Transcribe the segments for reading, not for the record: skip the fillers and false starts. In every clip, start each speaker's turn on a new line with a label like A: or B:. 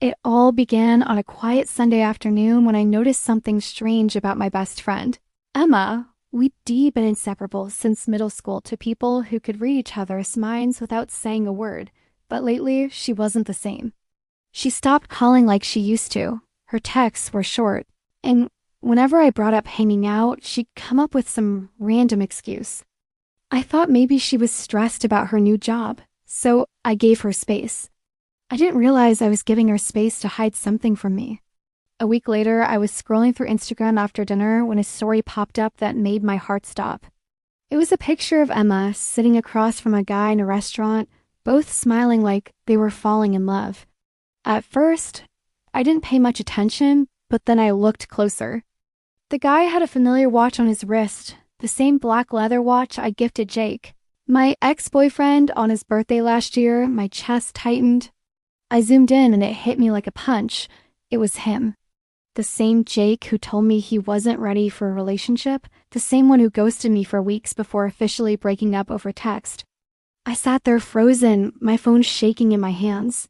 A: It all began on a quiet Sunday afternoon when I noticed something strange about my best friend, Emma. We'd been inseparable since middle school to people who could read each other's minds without saying a word, but lately she wasn't the same. She stopped calling like she used to. Her texts were short, and whenever I brought up hanging out, she'd come up with some random excuse. I thought maybe she was stressed about her new job, so I gave her space. I didn't realize I was giving her space to hide something from me. A week later, I was scrolling through Instagram after dinner when a story popped up that made my heart stop. It was a picture of Emma sitting across from a guy in a restaurant, both smiling like they were falling in love. At first, I didn't pay much attention, but then I looked closer. The guy had a familiar watch on his wrist, the same black leather watch I gifted Jake. My ex-boyfriend on his birthday last year. My chest tightened. I zoomed in and it hit me like a punch. It was him. The same Jake who told me he wasn't ready for a relationship, the same one who ghosted me for weeks before officially breaking up over text. I sat there frozen, my phone shaking in my hands.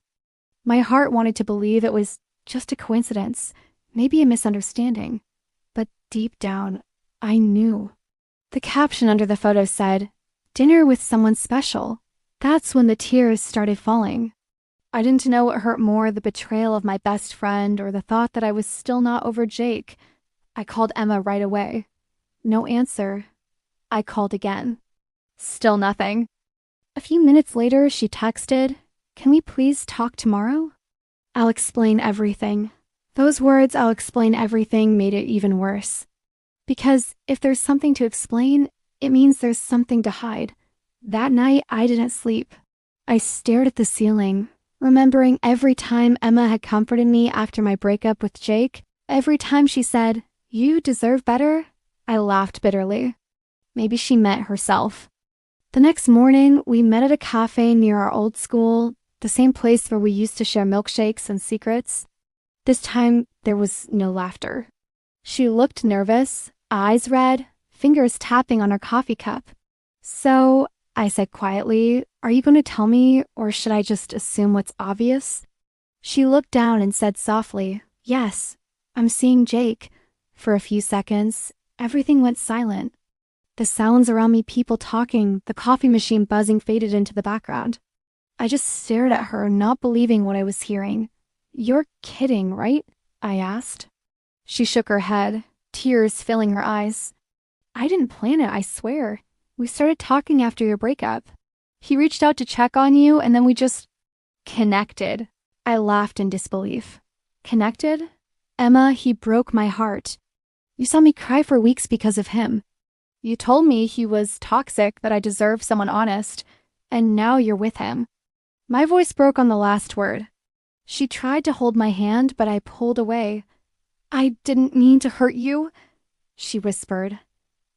A: My heart wanted to believe it was just a coincidence, maybe a misunderstanding. But deep down, I knew. The caption under the photo said, "Dinner with someone special." That's when the tears started falling. I didn't know what hurt more, the betrayal of my best friend or the thought that I was still not over Jake. I called Emma right away. No answer. I called again. Still nothing. A few minutes later, she texted, "Can we please talk tomorrow?" "I'll explain everything." Those words, "I'll explain everything," made it even worse. Because if there's something to explain, it means there's something to hide. That night, I didn't sleep. I stared at the ceiling, remembering every time Emma had comforted me after my breakup with Jake. Every time she said, "You deserve better," I laughed bitterly. Maybe she meant herself. The next morning, we met at a cafe near our old school, the same place where we used to share milkshakes and secrets. This time, there was no laughter. She looked nervous, eyes red, fingers tapping on her coffee cup. "So," I said quietly, "are you going to tell me, or should I just assume what's obvious?" She looked down and said softly, "Yes, I'm seeing Jake." For a few seconds, everything went silent. The sounds around me, people talking, the coffee machine buzzing, faded into the background. I just stared at her, not believing what I was hearing. "You're kidding, right?" I asked. She shook her head, tears filling her eyes. "I didn't plan it, I swear. We started talking after your breakup. He reached out to check on you, and then we just connected." I laughed in disbelief. "Connected? Emma, he broke my heart. You saw me cry for weeks because of him. You told me he was toxic, that I deserved someone honest, and now you're with him." My voice broke on the last word. She tried to hold my hand, but I pulled away. "I didn't mean to hurt you," she whispered.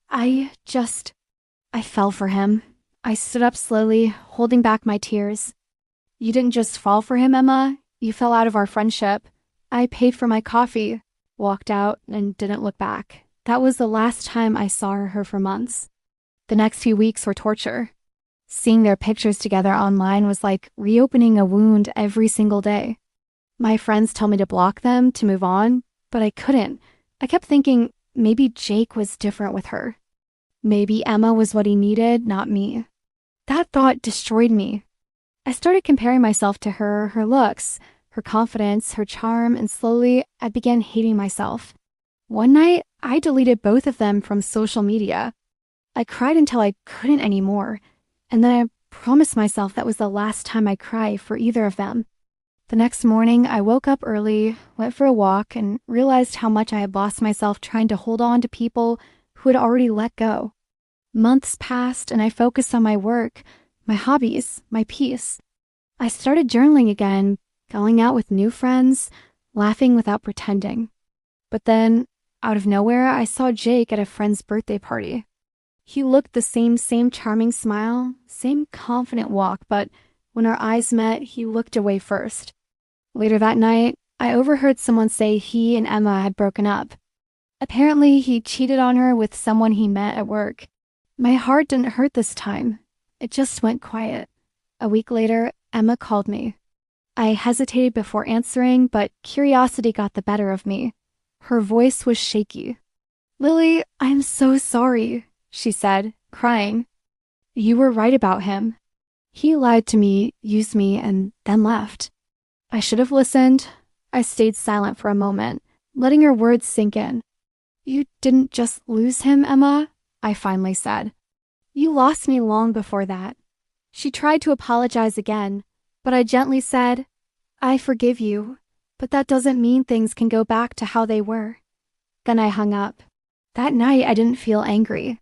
A: I fell for him." I stood up slowly, holding back my tears. "You didn't just fall for him, Emma. You fell out of our friendship. I paid for my coffee," walked out, and didn't look back. That was the last time I saw her for months. The next few weeks were torture. Seeing their pictures together online was like reopening a wound every single day. My friends told me to block them, to move on, but I couldn't. I kept thinking maybe Jake was different with her. Maybe Emma was what he needed, not me. That thought destroyed me. I started comparing myself to her, her looks, her confidence, her charm, and slowly I began hating myself. One night, I deleted both of them from social media. I cried until I couldn't anymore, and then I promised myself that was the last time I'd cry for either of them. The next morning, I woke up early, went for a walk, and realized how much I had lost myself trying to hold on to people who had already let go. Months passed, and I focused on my work, my hobbies, my peace. I started journaling again, going out with new friends, laughing without pretending. But then, out of nowhere, I saw Jake at a friend's birthday party. He looked the same charming smile, same confident walk, but when our eyes met, he looked away first. Later that night, I overheard someone say he and Emma had broken up. Apparently, he cheated on her with someone he met at work. My heart didn't hurt this time. It just went quiet. A week later, Emma called me. I hesitated before answering, but curiosity got the better of me. Her voice was shaky. Lily, I'm so sorry, she said, crying. You were right about him. He lied to me, used me, and then left. I should have listened. I stayed silent for a moment, letting her words sink in. You didn't just lose him, Emma, I finally said. You lost me long before that. She tried to apologize again, but I gently said, I forgive you, but that doesn't mean things can go back to how they were. Then I hung up. That night I didn't feel angry.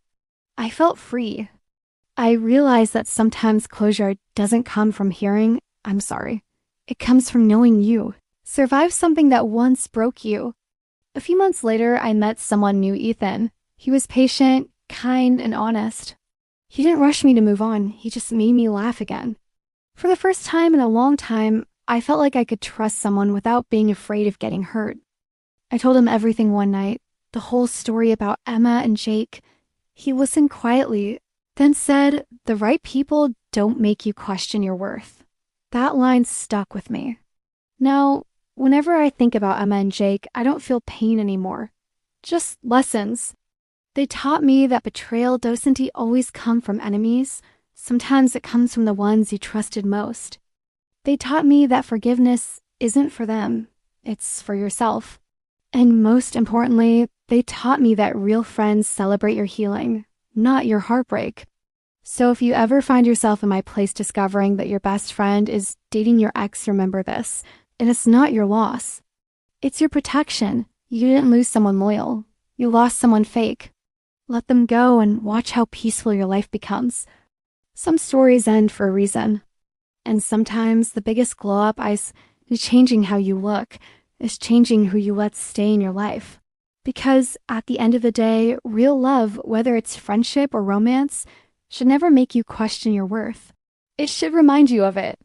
A: I felt free. I realized that sometimes closure doesn't come from hearing, I'm sorry. It comes from knowing you survived something that once broke you. A few months later, I met someone new, Ethan. He was patient, kind, and honest. He didn't rush me to move on. He just made me laugh again. For the first time in a long time, I felt like I could trust someone without being afraid of getting hurt. I told him everything one night, the whole story about Emma and Jake. He listened quietly, then said, the right people don't make you question your worth. That line stuck with me. Now, whenever I think about Emma and Jake, I don't feel pain anymore. Just lessons. They taught me that betrayal doesn't always come from enemies. Sometimes it comes from the ones you trusted most. They taught me that forgiveness isn't for them. It's for yourself. And most importantly, they taught me that real friends celebrate your healing, not your heartbreak. So if you ever find yourself in my place discovering that your best friend is dating your ex, remember this. And it's not your loss. It's your protection. You didn't lose someone loyal. You lost someone fake. Let them go and watch how peaceful your life becomes. Some stories end for a reason. And sometimes the biggest glow-up ice is changing how you look, is changing who you let stay in your life. Because at the end of the day, real love, whether it's friendship or romance, should never make you question your worth. It should remind you of it.